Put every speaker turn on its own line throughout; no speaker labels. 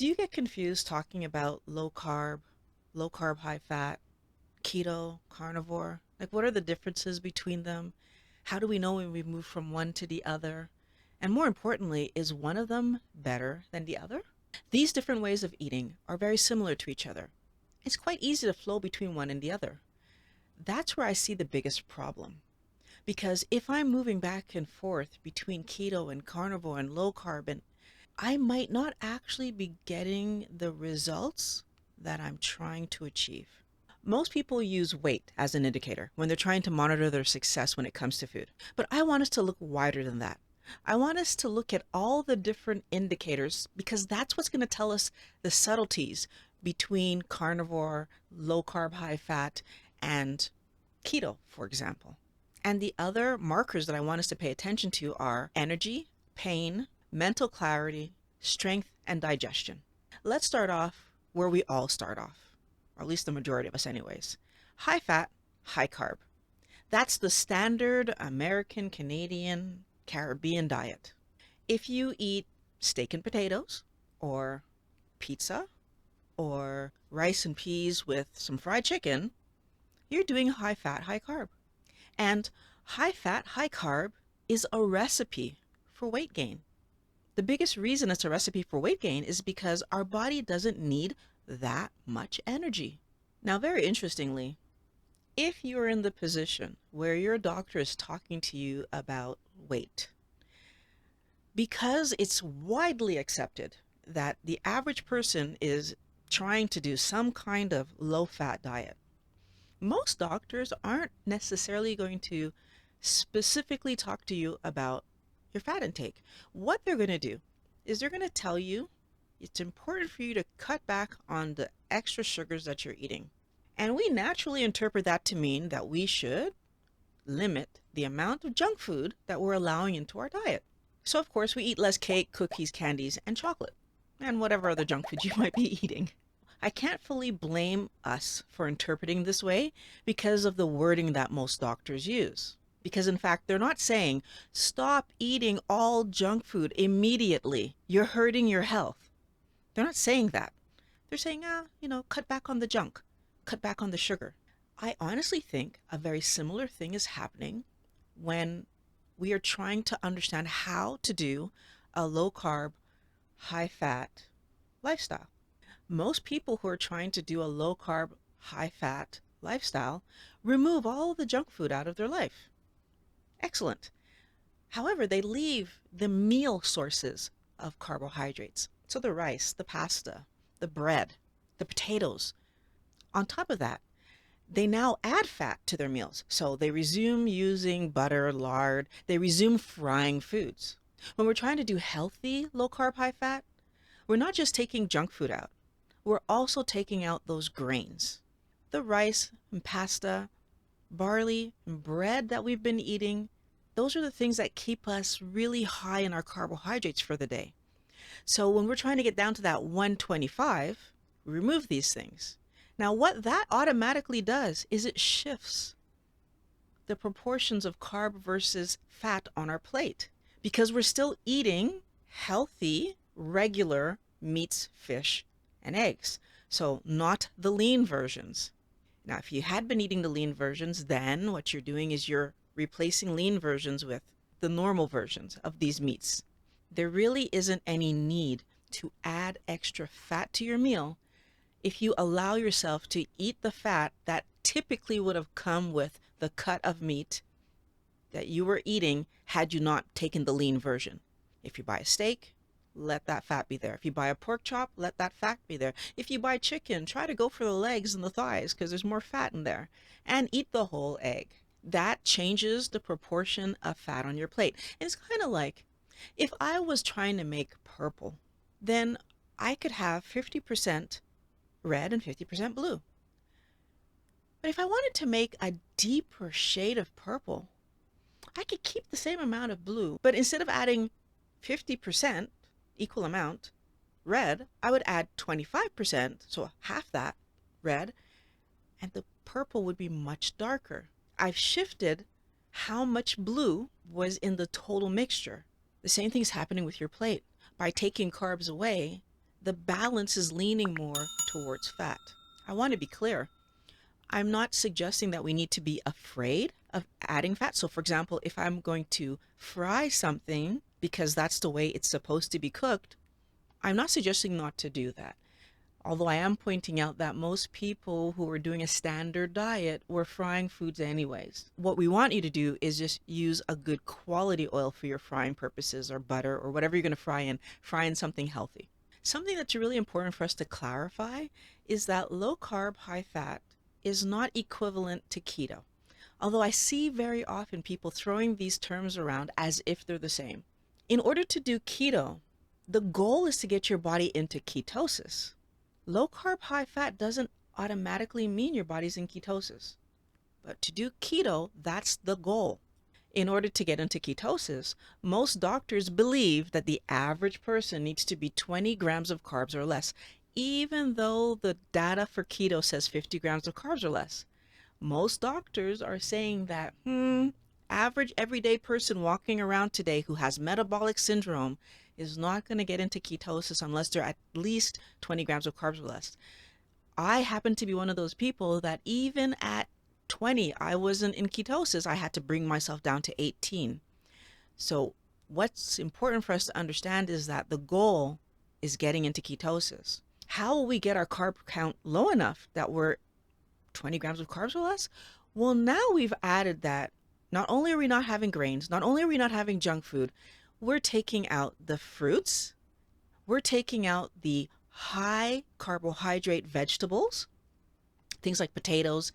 Do you get confused talking about low carb, high fat, keto, carnivore? Like, what are the differences between them? How do we know when we move from one to the other? And more importantly, is one of them better than the other? These different ways of eating are very similar to each other. It's quite easy to flow between one and the other. That's where I see the biggest problem. Because if I'm moving back and forth between keto and carnivore and low carb, and I might not actually be getting the results that I'm trying to achieve. Most people use weight as an indicator when they're trying to monitor their success when it comes to food. But I want us to look wider than that. I want us to look at all the different indicators because that's what's going to tell us the subtleties between carnivore, low carb, high fat, and keto, for example. And the other markers that I want us to pay attention to are energy, pain, mental clarity, strength, and digestion. Let's start off where we all start off, or at least the majority of us, anyways. High fat, high carb. That's the standard American, Canadian, Caribbean diet. If you eat steak and potatoes, or pizza, or rice and peas with some fried chicken, you're doing high fat, high carb. And high fat, high carb is a recipe for weight gain. The biggest reason it's a recipe for weight gain is because our body doesn't need that much energy. Now, very interestingly, if you're in the position where your doctor is talking to you about weight, because it's widely accepted that the average person is trying to do some kind of low fat diet, most doctors aren't necessarily going to specifically talk to you about your fat intake. What they're going to do is they're going to tell you it's important for you to cut back on the extra sugars that you're eating. And we naturally interpret that to mean that we should limit the amount of junk food that we're allowing into our diet. So, of course, we eat less cake, cookies, candies, and chocolate, and whatever other junk food you might be eating. I can't fully blame us for interpreting this way because of the wording that most doctors use. Because in fact, they're not saying, stop eating all junk food immediately. You're hurting your health. They're not saying that. They're saying, cut back on the junk, cut back on the sugar. I honestly think a very similar thing is happening when we are trying to understand how to do a low carb, high fat lifestyle. Most people who are trying to do a low carb, high fat lifestyle remove all the junk food out of their life. Excellent. However, they leave the meal sources of carbohydrates. So the rice, the pasta, the bread, the potatoes. On top of that, they now add fat to their meals. So they resume using butter, lard. They resume frying foods. When we're trying to do healthy low carb, high fat, we're not just taking junk food out. We're also taking out those grains. The rice and pasta, barley and bread that we've been eating, those are the things that keep us really high in our carbohydrates for the day. So when we're trying to get down to that 125, we remove these things. Now, what that automatically does is it shifts the proportions of carb versus fat on our plate because we're still eating healthy, regular meats, fish, and eggs. So not the lean versions. Now, if you had been eating the lean versions, then what you're doing is you're replacing lean versions with the normal versions of these meats. There really isn't any need to add extra fat to your meal if you allow yourself to eat the fat that typically would have come with the cut of meat that you were eating had you not taken the lean version. If you buy a steak, let that fat be there. If you buy a pork chop, let that fat be there. If you buy chicken, try to go for the legs and the thighs because there's more fat in there. And eat the whole egg. That changes the proportion of fat on your plate. And it's kind of like if I was trying to make purple, then I could have 50% red and 50% blue. But if I wanted to make a deeper shade of purple, I could keep the same amount of blue, but instead of adding 50%, equal amount, red, I would add 25%, so half that red, and the purple would be much darker. I've shifted how much blue was in the total mixture. The same thing's happening with your plate. By taking carbs away, the balance is leaning more towards fat. I want to be clear. I'm not suggesting that we need to be afraid of adding fat. So, for example, if I'm going to fry something because that's the way it's supposed to be cooked, I'm not suggesting not to do that. Although I am pointing out that most people who are doing a standard diet were frying foods anyways. What we want you to do is just use a good quality oil for your frying purposes, or butter, or whatever you're going to fry in something healthy. Something that's really important for us to clarify is that low carb, high fat is not equivalent to keto. Although I see very often people throwing these terms around as if they're the same. In order to do keto, the goal is to get your body into ketosis. Low carb, high fat doesn't automatically mean your body's in ketosis. But to do keto, that's the goal. In order to get into ketosis, most doctors believe that the average person needs to be 20 grams of carbs or less, even though the data for keto says 50 grams of carbs or less. Most doctors are saying that, average everyday person walking around today who has metabolic syndrome is not going to get into ketosis unless they're at least 20 grams of carbs or less. I happen to be one of those people that even at 20, I wasn't in ketosis. I had to bring myself down to 18. So what's important for us to understand is that the goal is getting into ketosis. How will we get our carb count low enough that we're 20 grams of carbs or less? Well, now we've added that not only are we not having grains, not only are we not having junk food, we're taking out the fruits, we're taking out the high carbohydrate vegetables, things like potatoes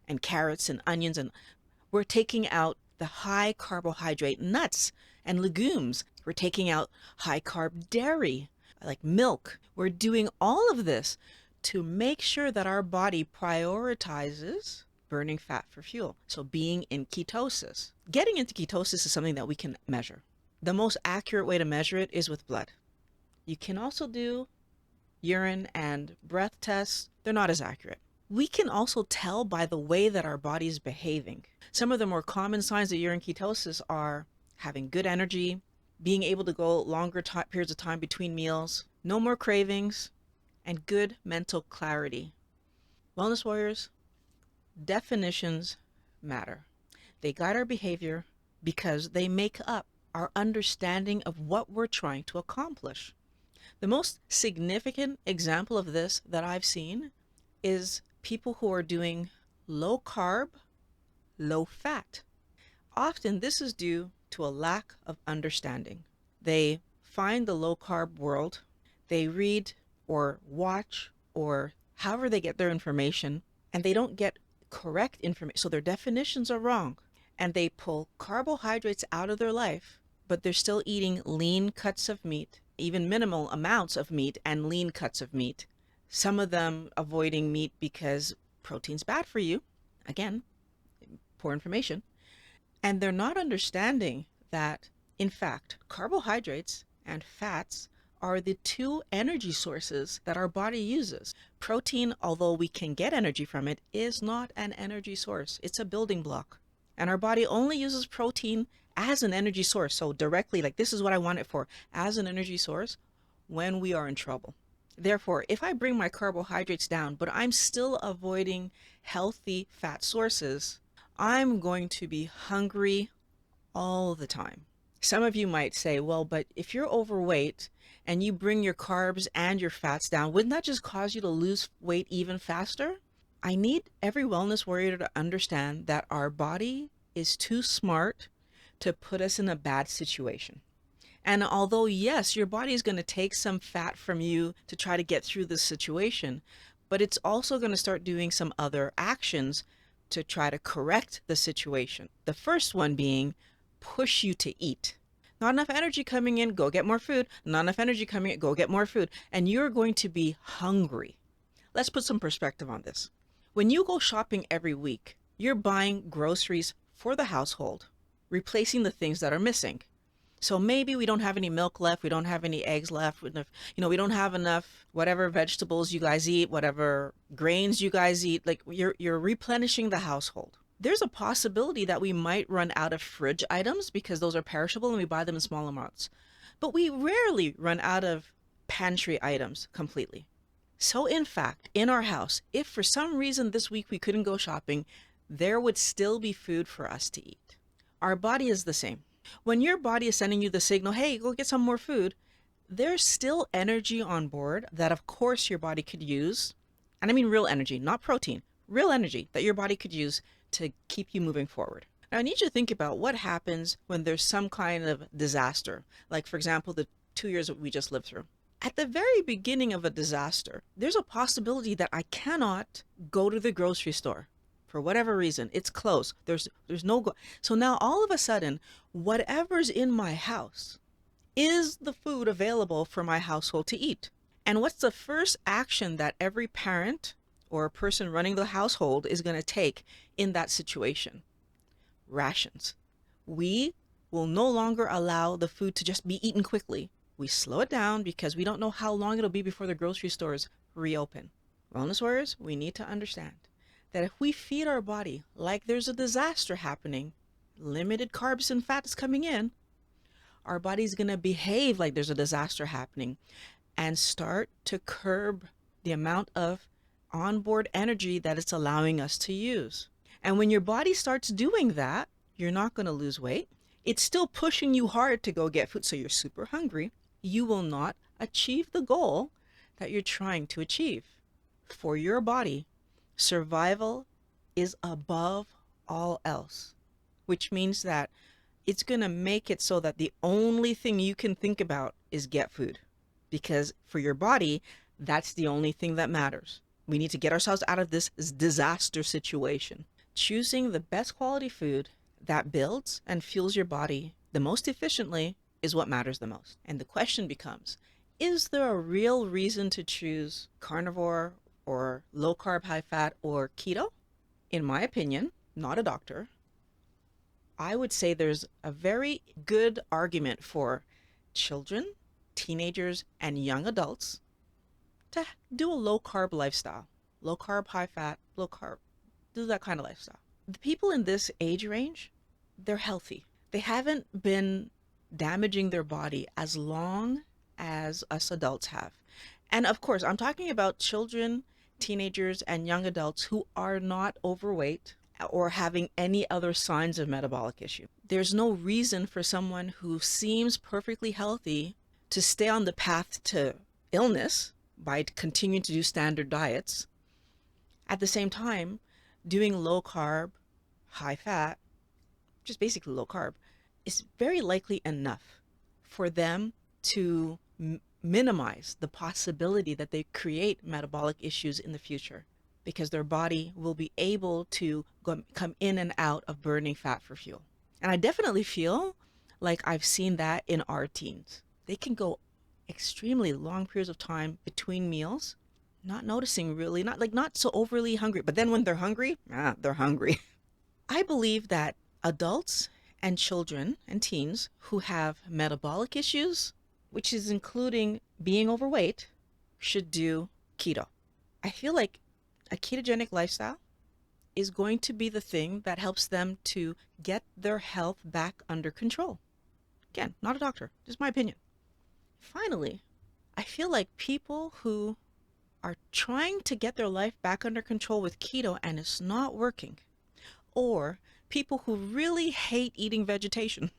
and carrots and onions, and we're taking out the high carbohydrate nuts and legumes. We're taking out high carb dairy, like milk. We're doing all of this to make sure that our body prioritizes burning fat for fuel. So being in ketosis. Getting into ketosis is something that we can measure. The most accurate way to measure it is with blood. You can also do urine and breath tests. They're not as accurate. We can also tell by the way that our body is behaving. Some of the more common signs that you're in ketosis are having good energy, being able to go longer periods of time between meals, no more cravings, and good mental clarity. Wellness warriors, definitions matter. They guide our behavior because they make up our understanding of what we're trying to accomplish. The most significant example of this that I've seen is people who are doing low carb, low fat. Often this is due to a lack of understanding. They find the low carb world, they read or watch or however they get their information, and they don't get correct information. So their definitions are wrong, and they pull carbohydrates out of their life, but they're still eating lean cuts of meat, even minimal amounts of meat and lean cuts of meat. Some of them avoiding meat because protein's bad for you. Again, poor information. And they're not understanding that, in fact, carbohydrates and fats are the two energy sources that our body uses. Protein, although we can get energy from it, is not an energy source. It's a building block. And our body only uses protein as an energy source. So directly, like this is what I want it for, as an energy source when we are in trouble. Therefore, if I bring my carbohydrates down, but I'm still avoiding healthy fat sources, I'm going to be hungry all the time. Some of you might say, well, but if you're overweight and you bring your carbs and your fats down, wouldn't that just cause you to lose weight even faster? I need every wellness warrior to understand that our body is too smart to put us in a bad situation. And although, yes, your body is going to take some fat from you to try to get through this situation, but it's also going to start doing some other actions to try to correct the situation. The first one being push you to eat. Not enough energy coming in, go get more food. Not enough energy coming in, go get more food. And you're going to be hungry. Let's put some perspective on this. When you go shopping every week, you're buying groceries for the household, replacing the things that are missing. So maybe we don't have any milk left, we don't have any eggs left, we don't have enough whatever vegetables you guys eat, whatever grains you guys eat, like you're replenishing the household. There's a possibility that we might run out of fridge items because those are perishable and we buy them in small amounts. But we rarely run out of pantry items completely. So in fact, in our house, if for some reason this week we couldn't go shopping, there would still be food for us to eat. Our body is the same. When your body is sending you the signal, hey, go get some more food, there's still energy on board that of course your body could use. And I mean real energy, not protein, real energy that your body could use to keep you moving forward. Now I need you to think about what happens when there's some kind of disaster, like for example, the 2 years that we just lived through. At the very beginning of a disaster, there's a possibility that I cannot go to the grocery store for whatever reason. It's closed. There's no go. So now all of a sudden, whatever's in my house is the food available for my household to eat. And what's the first action that every parent or person running the household is going to take in that situation? Rations. We will no longer allow the food to just be eaten quickly. We slow it down because we don't know how long it'll be before the grocery stores reopen. Wellness warriors, we need to understand that if we feed our body like there's a disaster happening, limited carbs and fats coming in, our body's going to behave like there's a disaster happening and start to curb the amount of onboard energy that it's allowing us to use. And when your body starts doing that, you're not going to lose weight. It's still pushing you hard to go get food, so you're super hungry. You will not achieve the goal that you're trying to achieve. For your body, survival is above all else, which means that it's going to make it so that the only thing you can think about is get food. Because for your body, that's the only thing that matters. We need to get ourselves out of this disaster situation. Choosing the best quality food that builds and fuels your body the most efficiently is what matters the most. And the question becomes, is there a real reason to choose carnivore or low carb, high fat or keto? In my opinion, not a doctor, I would say there's a very good argument for children, teenagers, and young adults to do a low carb lifestyle. Low carb, high fat, low carb, do that kind of lifestyle. The people in this age range, they're healthy. They haven't been damaging their body as long as us adults have. And of course, I'm talking about children, teenagers, and young adults who are not overweight or having any other signs of metabolic issue. There's no reason for someone who seems perfectly healthy to stay on the path to illness by continuing to do standard diets. At the same time, doing low carb, high fat, just basically low carb, is very likely enough for them to minimize the possibility that they create metabolic issues in the future, because their body will be able to come in and out of burning fat for fuel. And I definitely feel like I've seen that in our teens. They can go extremely long periods of time between meals, not noticing really, not so overly hungry. But then when they're hungry, they're hungry. I believe that adults and children and teens who have metabolic issues, which is including being overweight, should do keto. I feel like a ketogenic lifestyle is going to be the thing that helps them to get their health back under control. Again, not a doctor, just my opinion. Finally, I feel like people who are trying to get their life back under control with keto and it's not working, or people who really hate eating vegetation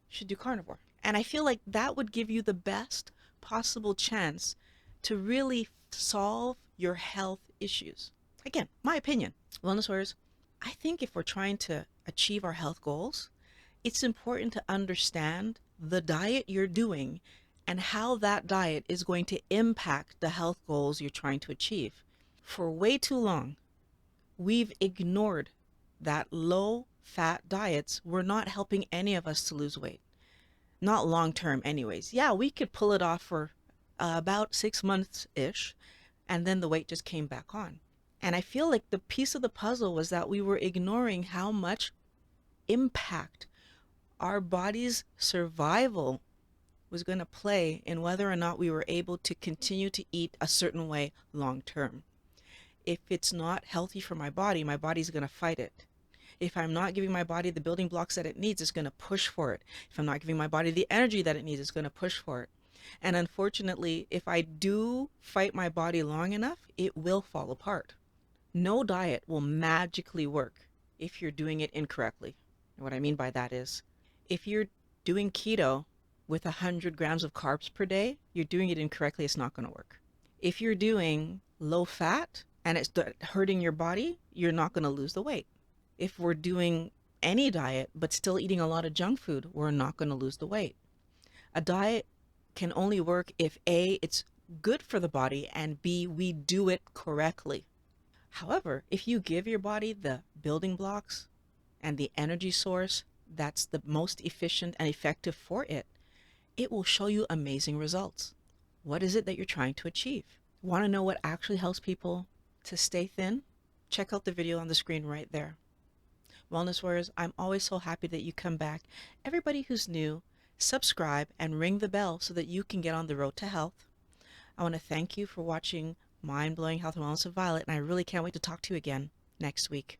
should do carnivore. And I feel like that would give you the best possible chance to really solve your health issues. Again, my opinion. Wellness warriors, I think if we're trying to achieve our health goals, it's important to understand the diet you're doing and how that diet is going to impact the health goals you're trying to achieve. For way too long, we've ignored that low-fat diets were not helping any of us to lose weight. Not long-term anyways. Yeah, we could pull it off for about 6 months-ish, and then the weight just came back on. And I feel like the piece of the puzzle was that we were ignoring how much impact our body's survival was going to play in whether or not we were able to continue to eat a certain way long term. If it's not healthy for my body's going to fight it. If I'm not giving my body the building blocks that it needs, it's going to push for it. If I'm not giving my body the energy that it needs, it's going to push for it. And unfortunately, if I do fight my body long enough, it will fall apart. No diet will magically work if you're doing it incorrectly. And what I mean by that is, if you're doing keto with 100 grams of carbs per day, you're doing it incorrectly. It's not going to work. If you're doing low fat and it's hurting your body, you're not going to lose the weight. If we're doing any diet but still eating a lot of junk food, we're not going to lose the weight. A diet can only work if A, it's good for the body, and B, we do it correctly. However, if you give your body the building blocks and the energy source that's the most efficient and effective for it, it will show you amazing results. What is it that you're trying to achieve? Want to know what actually helps people to stay thin? Check out the video on the screen right there. Wellness Warriors, I'm always so happy that you come back. Everybody who's new, subscribe and ring the bell so that you can get on the road to health. I want to thank you for watching Mind Blowing Health and Wellness of Violet, and I really can't wait to talk to you again next week.